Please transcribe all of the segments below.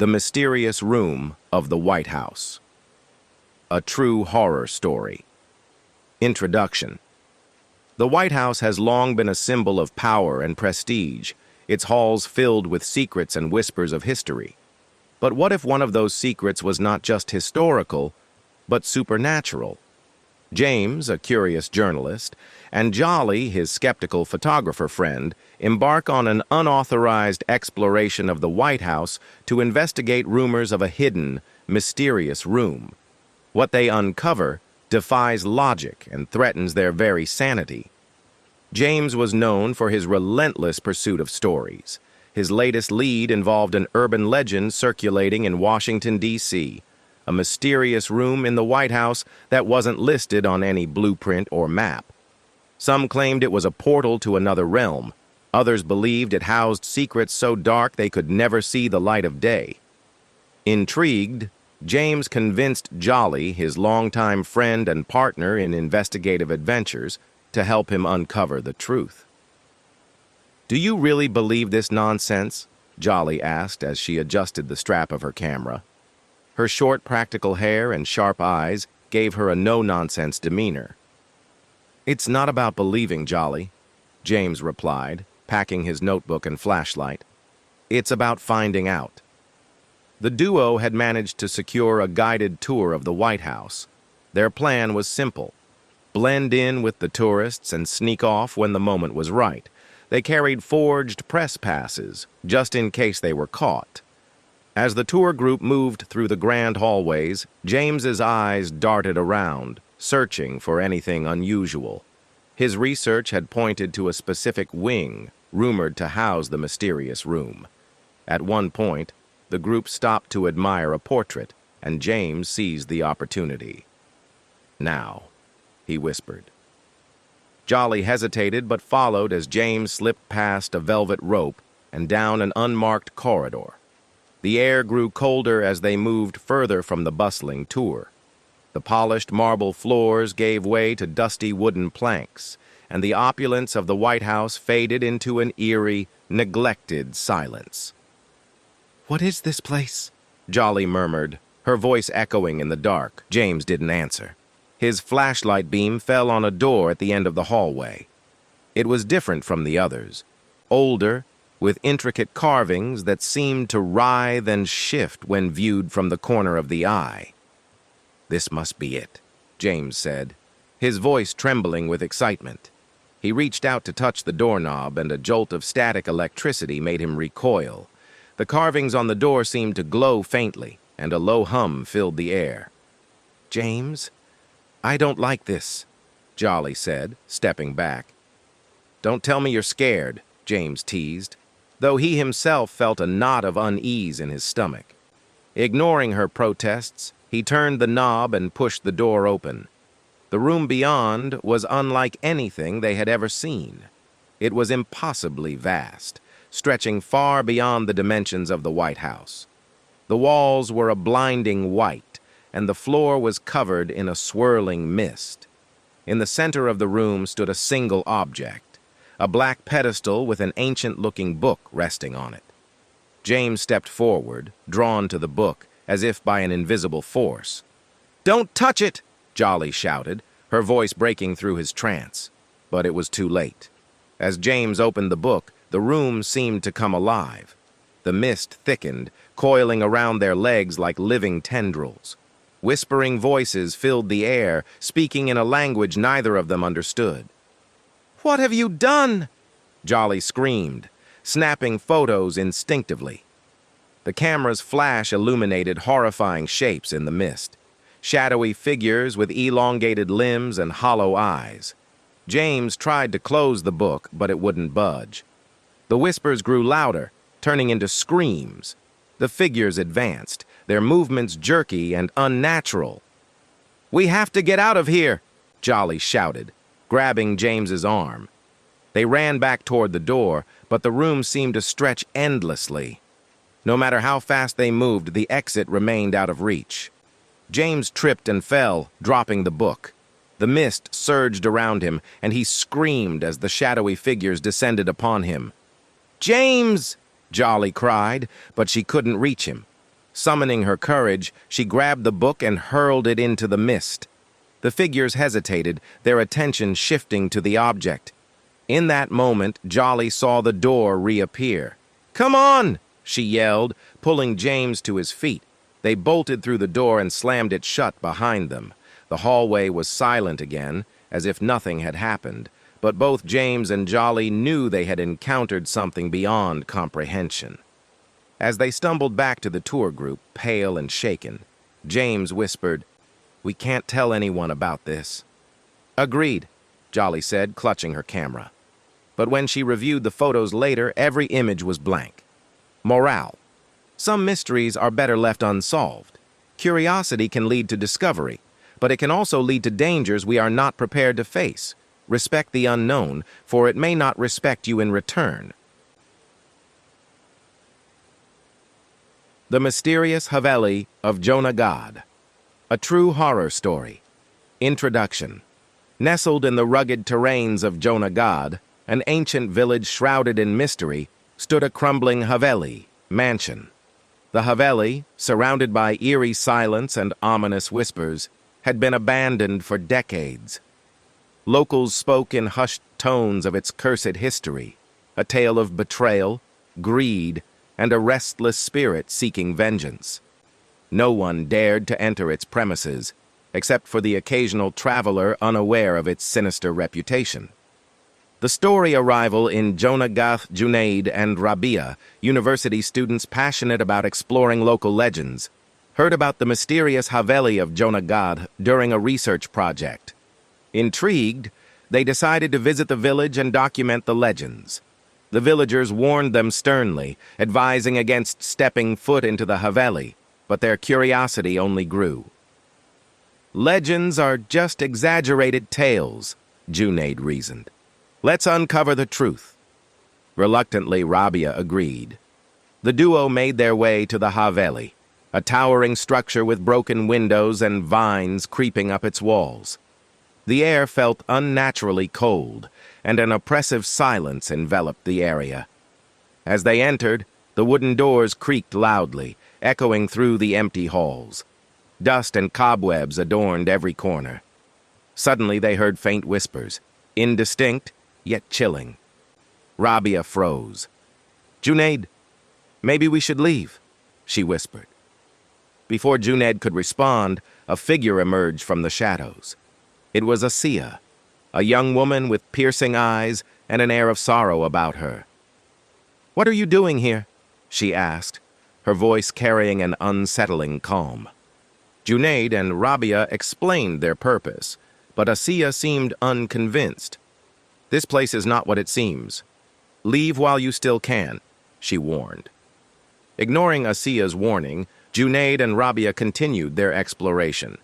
The Mysterious Room of the White House. A True Horror Story. Introduction. The White House has long been a symbol of power and prestige, its halls filled with secrets and whispers of history. But what if one of those secrets was not just historical, but supernatural? James, a curious journalist, and Jolly, his skeptical photographer friend, embark on an unauthorized exploration of the White House to investigate rumors of a hidden, mysterious room. What they uncover defies logic and threatens their very sanity. James was known for his relentless pursuit of stories. His latest lead involved an urban legend circulating in Washington, D.C., a mysterious room in the White House that wasn't listed on any blueprint or map. Some claimed it was a portal to another realm. Others believed it housed secrets so dark they could never see the light of day. Intrigued, James convinced Jolly, his longtime friend and partner in investigative adventures, to help him uncover the truth. "Do you really believe this nonsense?" Jolly asked as she adjusted the strap of her camera. Her short, practical hair and sharp eyes gave her a no-nonsense demeanor. "It's not about believing, Jolly," James replied, packing his notebook and flashlight. "It's about finding out." The duo had managed to secure a guided tour of the White House. Their plan was simple: blend in with the tourists and sneak off when the moment was right. They carried forged press passes, just in case they were caught. As the tour group moved through the grand hallways, James's eyes darted around, searching for anything unusual. His research had pointed to a specific wing, rumored to house the mysterious room. At one point, the group stopped to admire a portrait, and James seized the opportunity. "Now," he whispered. Jolly hesitated but followed as James slipped past a velvet rope and down an unmarked corridor. The air grew colder as they moved further from the bustling tour. The polished marble floors gave way to dusty wooden planks, and the opulence of the White House faded into an eerie, neglected silence. "What is this place?" Jolly murmured, her voice echoing in the dark. James didn't answer. His flashlight beam fell on a door at the end of the hallway. It was different from the others, older, with intricate carvings that seemed to writhe and shift when viewed from the corner of the eye. "This must be it," James said, his voice trembling with excitement. He reached out to touch the doorknob, and a jolt of static electricity made him recoil. The carvings on the door seemed to glow faintly, and a low hum filled the air. "James, I don't like this," Jolly said, stepping back. "Don't tell me you're scared," James teased, though he himself felt a knot of unease in his stomach. Ignoring her protests, he turned the knob and pushed the door open. The room beyond was unlike anything they had ever seen. It was impossibly vast, stretching far beyond the dimensions of the White House. The walls were a blinding white, and the floor was covered in a swirling mist. In the center of the room stood a single object, a black pedestal with an ancient-looking book resting on it. James stepped forward, drawn to the book, as if by an invisible force. "Don't touch it!" Jolly shouted, her voice breaking through his trance. But it was too late. As James opened the book, the room seemed to come alive. The mist thickened, coiling around their legs like living tendrils. Whispering voices filled the air, speaking in a language neither of them understood. "What have you done?" Jolly screamed, snapping photos instinctively. The camera's flash illuminated horrifying shapes in the mist, shadowy figures with elongated limbs and hollow eyes. James tried to close the book, but it wouldn't budge. The whispers grew louder, turning into screams. The figures advanced, their movements jerky and unnatural. "We have to get out of here," Jolly shouted, grabbing James's arm. They ran back toward the door, but the room seemed to stretch endlessly. No matter how fast they moved, the exit remained out of reach. James tripped and fell, dropping the book. The mist surged around him, and he screamed as the shadowy figures descended upon him. "James!" Jolly cried, but she couldn't reach him. Summoning her courage, she grabbed the book and hurled it into the mist. The figures hesitated, their attention shifting to the object. In that moment, Jolly saw the door reappear. "Come on!" she yelled, pulling James to his feet. They bolted through the door and slammed it shut behind them. The hallway was silent again, as if nothing had happened, but both James and Jolly knew they had encountered something beyond comprehension. As they stumbled back to the tour group, pale and shaken, James whispered, "We can't tell anyone about this." "Agreed," Jolly said, clutching her camera. But when she reviewed the photos later, every image was blank. Morale: some mysteries are better left unsolved. Curiosity can lead to discovery, but it can also lead to dangers we are not prepared to face. Respect the unknown, for it may not respect you in return. The Mysterious Haveli of Junagadh. A true horror story. Introduction. Nestled in the rugged terrains of Junagadh, an ancient village shrouded in mystery, stood a crumbling Haveli, mansion. The Haveli, surrounded by eerie silence and ominous whispers, had been abandoned for decades. Locals spoke in hushed tones of its cursed history, a tale of betrayal, greed, and a restless spirit seeking vengeance. No one dared to enter its premises, except for the occasional traveler unaware of its sinister reputation. The story arrival in Junagadh, Junaid, and Rabia, university students passionate about exploring local legends, heard about the mysterious Haveli of Junagadh during a research project. Intrigued, they decided to visit the village and document the legends. The villagers warned them sternly, advising against stepping foot into the Haveli, but their curiosity only grew. "Legends are just exaggerated tales," Junaid reasoned. "Let's uncover the truth." Reluctantly, Rabia agreed. The duo made their way to the Haveli, a towering structure with broken windows and vines creeping up its walls. The air felt unnaturally cold, and an oppressive silence enveloped the area. As they entered, the wooden doors creaked loudly, echoing through the empty halls. Dust and cobwebs adorned every corner. Suddenly they heard faint whispers, indistinct, yet chilling. Rabia froze. "Junaid, maybe we should leave," she whispered. Before Junaid could respond, a figure emerged from the shadows. It was Asiya, a young woman with piercing eyes and an air of sorrow about her. "What are you doing here?" she asked, her voice carrying an unsettling calm. Junaid and Rabia explained their purpose, but Asiya seemed unconvinced. "This place is not what it seems. Leave while you still can," she warned. Ignoring Asiya's warning, Junaid and Rabia continued their exploration.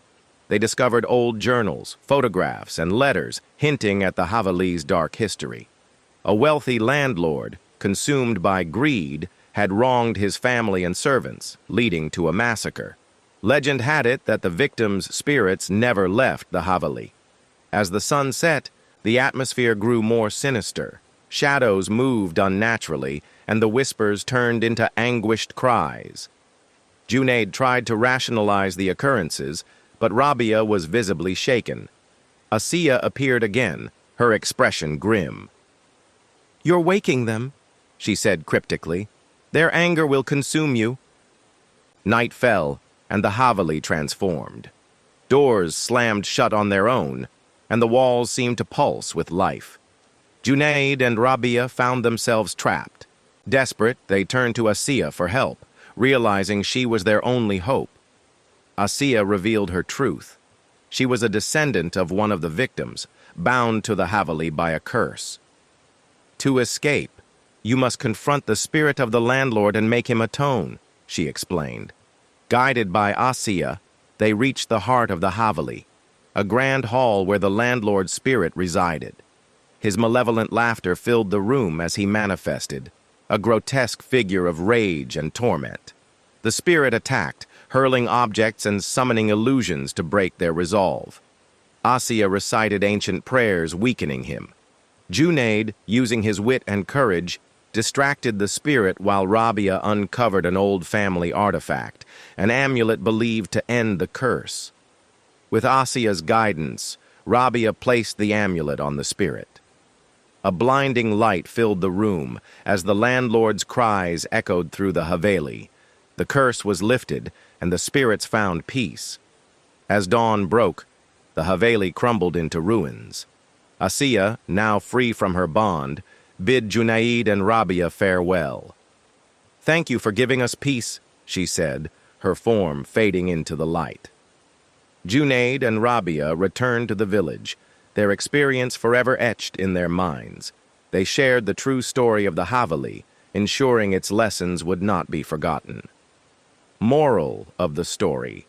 They discovered old journals, photographs, and letters hinting at the Haveli's dark history. A wealthy landlord, consumed by greed, had wronged his family and servants, leading to a massacre. Legend had it that the victims' spirits never left the Haveli. As the sun set, the atmosphere grew more sinister. Shadows moved unnaturally, and the whispers turned into anguished cries. Junaid tried to rationalize the occurrences, but Rabia was visibly shaken. Asiya appeared again, her expression grim. "You're waking them," she said cryptically. "Their anger will consume you." Night fell, and the Haveli transformed. Doors slammed shut on their own, and the walls seemed to pulse with life. Junaid and Rabia found themselves trapped. Desperate, they turned to Asiya for help, realizing she was their only hope. Asiya revealed her truth. She was a descendant of one of the victims, bound to the Haveli by a curse. "To escape, you must confront the spirit of the landlord and make him atone," she explained. Guided by Asiya, they reached the heart of the Haveli, a grand hall where the landlord's spirit resided. His malevolent laughter filled the room as he manifested, a grotesque figure of rage and torment. The spirit attacked, hurling objects and summoning illusions to break their resolve. Asiya recited ancient prayers, weakening him. Junaid, using his wit and courage, distracted the spirit while Rabia uncovered an old family artifact, an amulet believed to end the curse. With Asia's guidance, Rabia placed the amulet on the spirit. A blinding light filled the room as the landlord's cries echoed through the Haveli. The curse was lifted, and the spirits found peace. As dawn broke, the Haveli crumbled into ruins. Asia, now free from her bond, bid Junaid and Rabia farewell. "Thank you for giving us peace," she said, her form fading into the light. Junaid and Rabia returned to the village, their experience forever etched in their minds. They shared the true story of the Haveli, ensuring its lessons would not be forgotten. Moral of the story: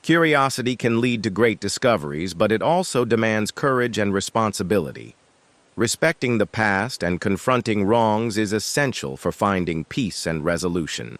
curiosity can lead to great discoveries, but it also demands courage and responsibility. Respecting the past and confronting wrongs is essential for finding peace and resolution.